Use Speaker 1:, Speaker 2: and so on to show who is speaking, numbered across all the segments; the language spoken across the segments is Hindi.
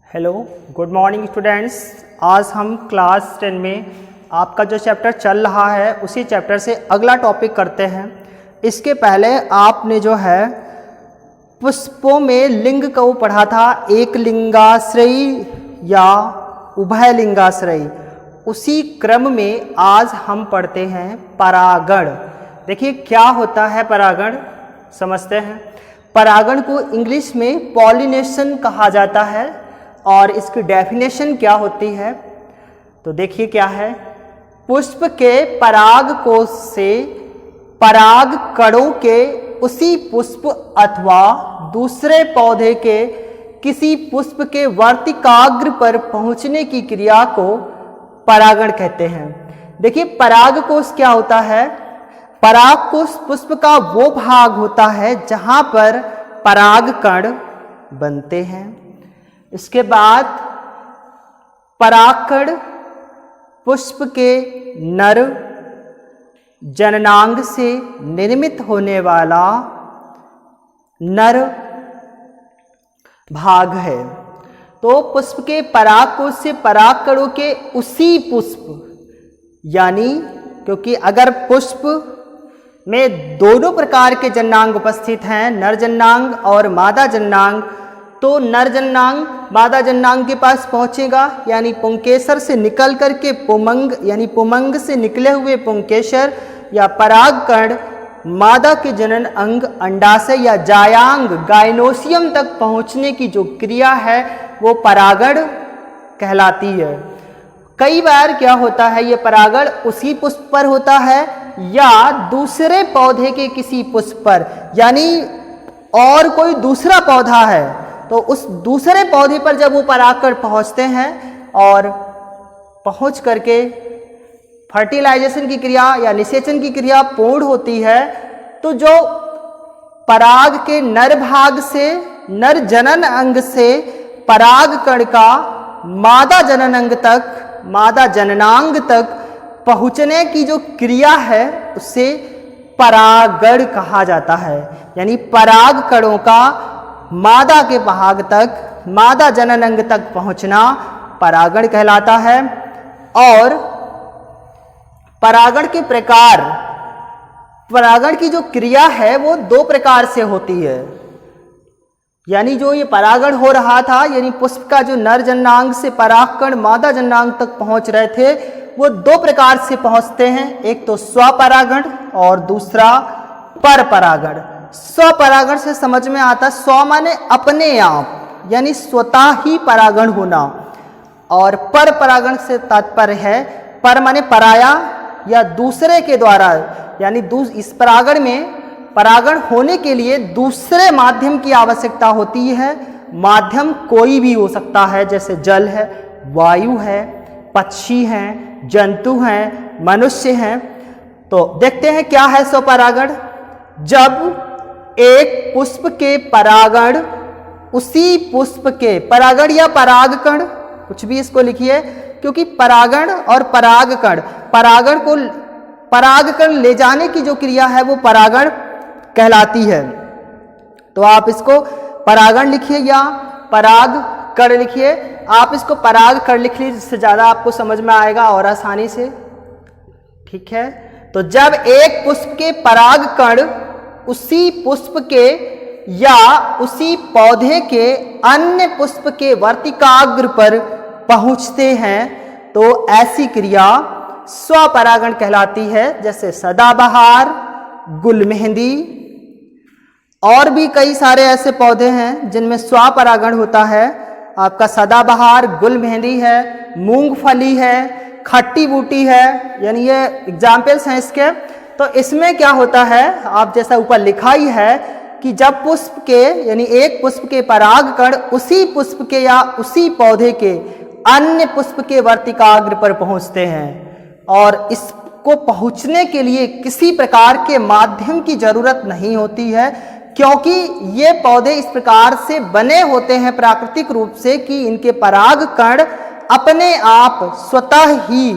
Speaker 1: Hello good morning students. आज हम क्लास 10 में आपका जो चैप्टर चल रहा है उसी चैप्टर से अगला टॉपिक करते हैं। इसके पहले आपने जो है पुष्पों में लिंग को पढ़ा था, एक लिंगाश्रयी या उभय लिंगाश्रयी। उसी क्रम में आज हम पढ़ते हैं परागण। देखिए क्या होता है परागण, समझते हैं। परागण को इंग्लिश में पॉलिनेशन कहा जाता है और इसकी डेफिनेशन क्या होती है तो देखिए क्या है। पुष्प के पराग कोश से पराग कणों के उसी पुष्प अथवा दूसरे पौधे के किसी पुष्प के वर्तिकाग्र पर पहुंचने की क्रिया को परागण कहते हैं। देखिए पराग कोश क्या होता है। पराग कोश पुष्प का वो भाग होता है जहां पर पराग कण बनते हैं। इसके बाद परागकण पुष्प के नर जननांग से निर्मित होने वाला नर भाग है। तो पुष्प के परागकोश से परागकणों के उसी पुष्प, यानी क्योंकि अगर पुष्प में दोनों प्रकार के जननांग उपस्थित हैं, नर जननांग और मादा जननांग, तो नर जननांग मादा जननांग के पास पहुंचेगा, यानी पुंकेसर से निकल करके पुमंग यानी पुमंग से निकले हुए पुंकेसर या परागकण मादा के जनन अंग अंडाशय या जायांग गाइनोसियम तक पहुंचने की जो क्रिया है वो परागण कहलाती है। कई बार क्या होता है, ये परागण उसी पुष्प पर होता है या दूसरे पौधे के किसी पुष्प पर, यानी और कोई दूसरा पौधा है तो उस दूसरे पौधे पर जब वो परागकण पहुंचते हैं और पहुंच करके फर्टिलाइजेशन की क्रिया या निषेचन की क्रिया पूर्ण होती है, तो जो पराग के नर भाग से नर जनन अंग से परागकण का मादा जनन अंग तक, मादा जननांग तक पहुंचने की जो क्रिया है उसे परागण कहा जाता है। यानी परागकणों का मादा के भाग तक, मादा जनन अंग तक पहुंचना परागण कहलाता है। और परागण के प्रकार, परागण की जो क्रिया है वो दो प्रकार से होती है। यानी जो ये परागण हो रहा था, यानी पुष्प का जो नर जननांग से परागकण मादा जननांग तक पहुंच रहे थे, वो दो प्रकार से पहुंचते हैं। एक तो स्वपरागण और दूसरा परपरागण। स्वपरागण से समझ में आता, स्व माने अपने आप, यानी स्वतः ही परागण होना, और परपरागण से तात्पर्य है, पर माने पराया या दूसरे के द्वारा, यानी इस परागण में परागण होने के लिए दूसरे माध्यम की आवश्यकता होती है। माध्यम कोई भी हो सकता है, जैसे जल है, वायु है, पक्षी हैं, जंतु हैं, मनुष्य हैं। तो देखते हैं क्या है स्वपरागण। जब एक पुष्प के परागण उसी पुष्प के, परागण या परागकण कुछ भी इसको लिखिए, क्योंकि परागण और परागकण, परागण को परागकण ले जाने की जो क्रिया है वो परागण कहलाती है। तो आप इसको परागण लिखिए या परागकण लिखिए। आप इसको परागकण लिख लीजिए, जिससे ज़्यादा आपको समझ में आएगा और आसानी से। ठीक है, तो जब एक पुष्प के परागकण उसी पुष्प के या उसी पौधे के अन्य पुष्प के वर्तिकाग्र पर पहुंचते हैं तो ऐसी क्रिया स्वपरागण कहलाती है। जैसे सदाबहार, गुलमेहंदी, और भी कई सारे ऐसे पौधे हैं जिनमें स्वपरागण होता है। आपका सदाबहार, गुलमेहंदी है, मूंगफली है, खट्टी बूटी है, यानी ये एग्जाम्पल्स हैं इसके। तो इसमें क्या होता है, आप जैसा ऊपर लिखा ही है कि जब पुष्प के, यानी एक पुष्प के परागकण उसी पुष्प के या उसी पौधे के अन्य पुष्प के वर्तिकाग्र पर पहुंचते हैं, और इसको पहुंचने के लिए किसी प्रकार के माध्यम की जरूरत नहीं होती है, क्योंकि ये पौधे इस प्रकार से बने होते हैं प्राकृतिक रूप से कि इनके परागकण अपने आप स्वतः ही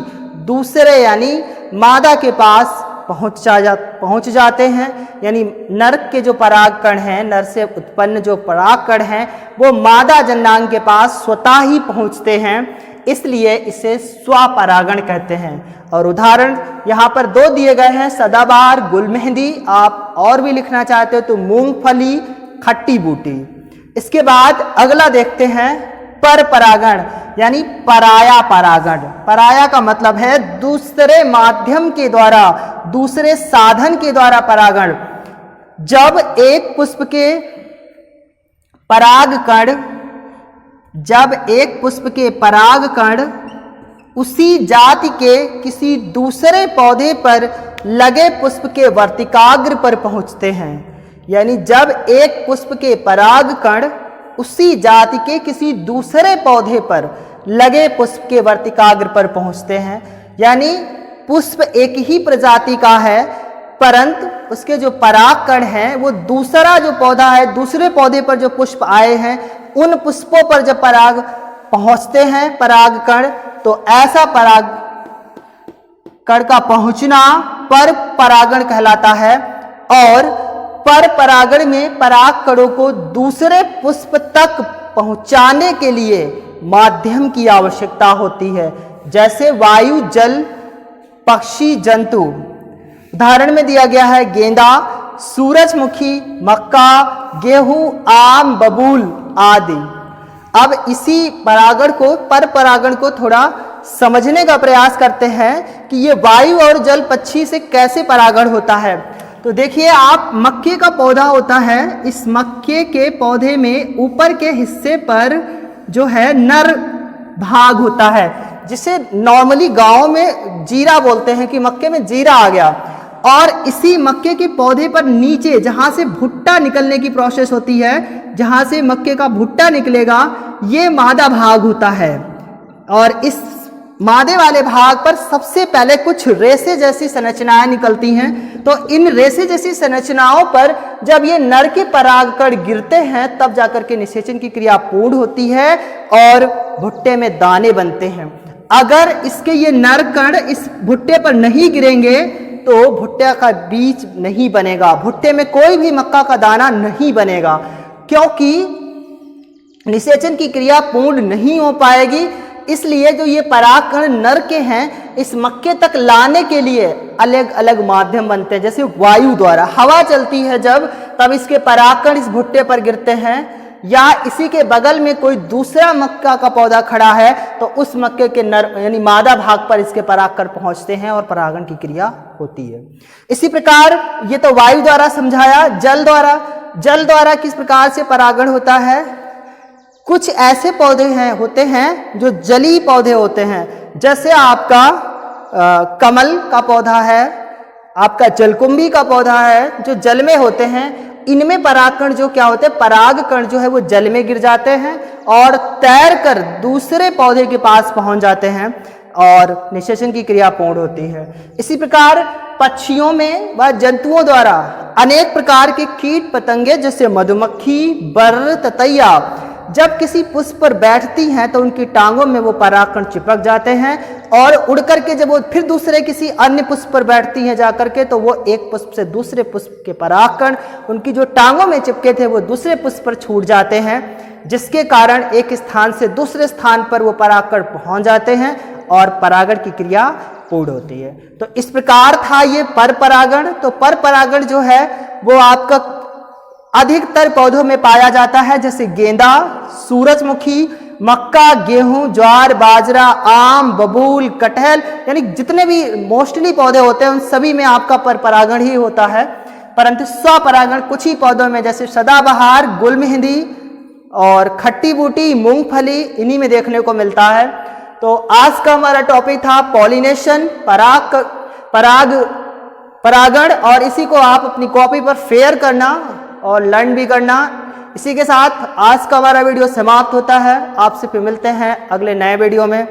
Speaker 1: दूसरे यानी मादा के पास पहुंच जाते हैं, यानी नर के जो परागकण हैं, नर से उत्पन्न जो परागकण हैं वो मादा जननांग के पास स्वतः ही पहुंचते हैं, इसलिए इसे स्वपरागण कहते हैं। और उदाहरण यहाँ पर 2 दिए गए हैं, सदाबहार, गुलमेहंदी। आप और भी लिखना चाहते हो तो मूंगफली, खट्टी बूटी। इसके बाद अगला देखते हैं पर परागण, यानी पराया परागण। पराया का मतलब है दूसरे माध्यम के द्वारा, दूसरे साधन के द्वारा परागण। जब एक पुष्प के परागकण उसी जाति के किसी दूसरे पौधे पर लगे पुष्प के वर्तिकाग्र पर पहुंचते हैं, यानी जब एक पुष्प के परागकण उसी जाति के किसी दूसरे पौधे पर लगे पुष्प के वर्तिकाग्र पर पहुंचते हैं, यानी पुष्प एक ही प्रजाति का है परंतु उसके जो परागकण हैं वो दूसरा जो पौधा है, दूसरे पौधे पर जो पुष्प आए हैं उन पुष्पों पर जब पराग पहुंचते हैं परागकण, तो ऐसा परागकण का पहुंचना पर परागण कहलाता है। और पर परागण में परागकणों को दूसरे पुष्प तक पहुंचाने के लिए माध्यम की आवश्यकता होती है, जैसे वायु, जल, पक्षी, जंतु। उदाहरण में दिया गया है गेंदा, सूरजमुखी, मक्का, गेहूं, आम, बबूल आदि। अब इसी परागण को, पर परागण को थोड़ा समझने का प्रयास करते हैं कि ये वायु और जल, पक्षी से कैसे परागण होता है। तो देखिए आप, मक्के का पौधा होता है, इस मक्के के पौधे में ऊपर के हिस्से पर जो है नर भाग होता है, जिसे नॉर्मली गांव में जीरा बोलते हैं कि मक्के में जीरा आ गया। और इसी मक्के के पौधे पर नीचे जहां से भुट्टा निकलने की प्रोसेस होती है, जहां से मक्के का भुट्टा निकलेगा, ये मादा भाग होता है। और इस मादे वाले भाग पर सबसे पहले कुछ रेशे जैसी संरचनाएं निकलती हैं। तो इन रेशे जैसी संरचनाओं पर जब ये नर के परागकण गिरते हैं तब जाकर के निषेचन की क्रिया पूर्ण होती है और भुट्टे में दाने बनते हैं। अगर इसके ये नर कण इस भुट्टे पर नहीं गिरेंगे तो भुट्टे का बीज नहीं बनेगा, भुट्टे में कोई भी मक्का का दाना नहीं बनेगा, क्योंकि निषेचन की क्रिया पूर्ण नहीं हो पाएगी। इसलिए जो ये परागकण नर के हैं, इस मक्के तक लाने के लिए अलग अलग माध्यम बनते हैं। जैसे वायु द्वारा हवा चलती है जब, तब इसके परागकण इस भुट्टे पर गिरते हैं, या इसी के बगल में कोई दूसरा मक्का का पौधा खड़ा है तो उस मक्के के नर यानी मादा भाग पर इसके परागकण पहुंचते हैं और परागण की क्रिया होती है। इसी प्रकार ये तो वायु द्वारा समझाया। जल द्वारा किस प्रकार से परागण होता है? कुछ ऐसे पौधे होते हैं जो जलीय पौधे होते हैं, जैसे आपका कमल का पौधा है, आपका जलकुंभी का पौधा है, जो जल में होते हैं। इनमें परागकण जो क्या होते हैं, परागकण जो है वो जल में गिर जाते हैं और तैरकर दूसरे पौधे के पास पहुंच जाते हैं और निषेचन की क्रिया पूर्ण होती है। इसी प्रकार पक्षियों में व जंतुओं द्वारा अनेक प्रकार के कीट पतंगे जैसे मधुमक्खी, बर्र, ततैया जब किसी पुष्प पर बैठती हैं तो उनकी टांगों में वो परागकण चिपक जाते हैं और उड़ करके जब वो फिर दूसरे किसी अन्य पुष्प पर बैठती हैं जाकर के, तो वो एक पुष्प से दूसरे पुष्प के परागकण उनकी जो टांगों में चिपके थे वो दूसरे पुष्प पर छूट जाते हैं, जिसके कारण एक स्थान से दूसरे स्थान पर वो परागकण पहुंच जाते हैं और परागण की क्रिया पूर्ण होती है। तो इस प्रकार था ये पर परागण। तो पर परागण जो है वो आपका अधिकतर पौधों में पाया जाता है, जैसे गेंदा, सूरजमुखी, मक्का, गेहूं, ज्वार, बाजरा, आम, बबूल, कटहल, यानी जितने भी मोस्टली पौधे होते हैं उन सभी में आपका पर परागण ही होता है। परंतु स्वपरागण कुछ ही पौधों में, जैसे सदाबहार, गुलमेहंदी और खट्टी बूटी, मूंगफली, इन्हीं में देखने को मिलता है। तो आज का हमारा टॉपिक था पॉलिनेशन, परागण, और इसी को आप अपनी कॉपी पर फेयर करना और लर्न भी करना। इसी के साथ आज का हमारा वीडियो समाप्त होता है। आपसे फिर मिलते हैं अगले नए वीडियो में।